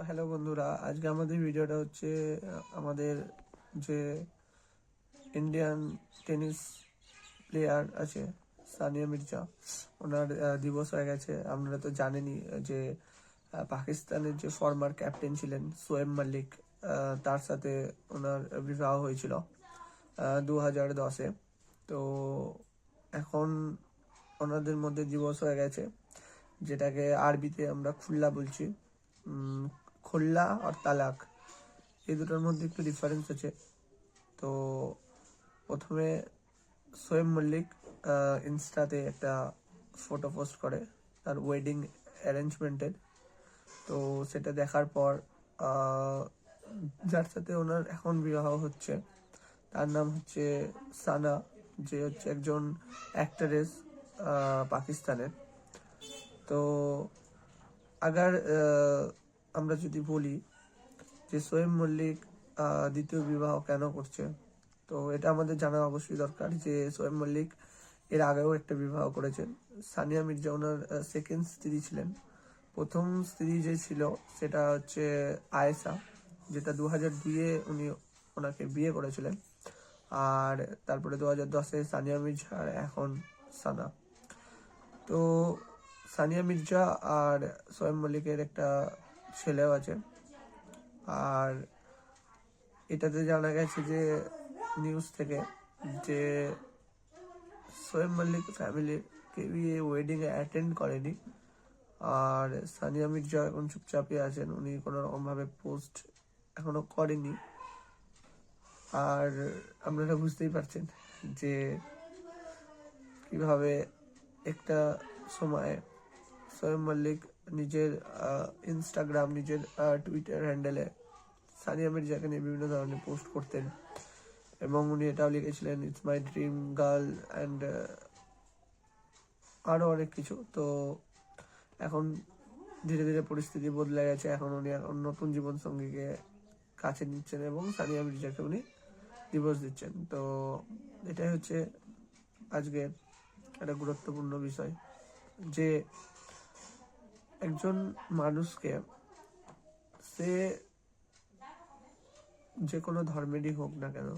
Hello বন্ধুরা, আজকে আমাদের ভিডিওটা হচ্ছে আমাদের যে ইন্ডিয়ান টেনিস প্লেয়ার আছে সানিয়া মির্জা, ওনার দিবস হয়ে গেছে। আপনারা তো জানেনই যে পাকিস্তানের যে ফর্মার ক্যাপ্টেন ছিলেন শোয়েব মালিক, তার সাথে ওনার বিবাহ হয়েছিল 2010-এ। তো এখন ওনাদের মধ্যে দিবস হয়ে গেছে, যেটাকে আরবিতে আমরা খুল্লা বলছি। খুল্লা আর তালাক, এই দুটোর মধ্যে একটু ডিফারেন্স আছে। তো প্রথমে শোয়েব মল্লিক ইনস্টাতে একটা ফটো পোস্ট করে তার ওয়েডিং অ্যারেঞ্জমেন্টের। তো সেটা দেখার পর যার সাথে ওনার এখন বিবাহ হচ্ছে তার নাম হচ্ছে সানা, যে হচ্ছে একজন অ্যাক্টরেস পাকিস্তানের। তো আগার আমরা যদি বলি যে শোয়েব মল্লিক দ্বিতীয় বিবাহ কেন করছে, তো এটা আমাদের জানা অবশ্যই দরকার যে শোয়েব মল্লিক এর আগেও একটা বিবাহ করেছেন। সানিয়া মির্জা ওনার সেকেন্ড স্ত্রী ছিলেন। প্রথম স্ত্রী যে ছিল সেটা হচ্ছে আয়েশা, যেটা 2002-এ উনি ওনাকে বিয়ে করেছিলেন। আর তারপরে 2010-এ সানিয়া মির্জা, আর এখন সানা। তো সানিয়া মির্জা আর শোয়েব মল্লিকের একটা ছেলেও আছে। আর এটাতে জানা গেছে যে নিউজ থেকে যে শোয়েব মল্লিক ফ্যামিলির কেউই এই ওয়েডিংয়ে অ্যাটেন্ড করেনি। আর সানিয়া মির্জা এখন চুপচাপই আছেন, উনি কোনো রকমভাবে পোস্ট এখনো করেনি। আর আপনারা বুঝতেই পারছেন যে কিভাবে একটা সময় শোয়েব মল্লিক নিজের ইনস্টাগ্রাম, নিজের টুইটার হ্যান্ডেলে সানিয়া মির্জাকে নিয়ে বিভিন্ন ধরনের পোস্ট করতেন, এবং উনি এটাও লিখেছিলেন it's my dream girl and আরও অনেক কিছু। তো এখন ধীরে ধীরে পরিস্থিতি বদলে গেছে, এখন উনি এখন নতুন জীবন সঙ্গীকে কাছে নিচ্ছেন এবং সানিয়া মির্জাকে উনি ডিভোর্স দিচ্ছেন। তো এটাই হচ্ছে আজকের একটা গুরুত্বপূর্ণ বিষয়, যে একজন মানুষকে, সে যে কোনো ধর্মেরই হোক না কেন,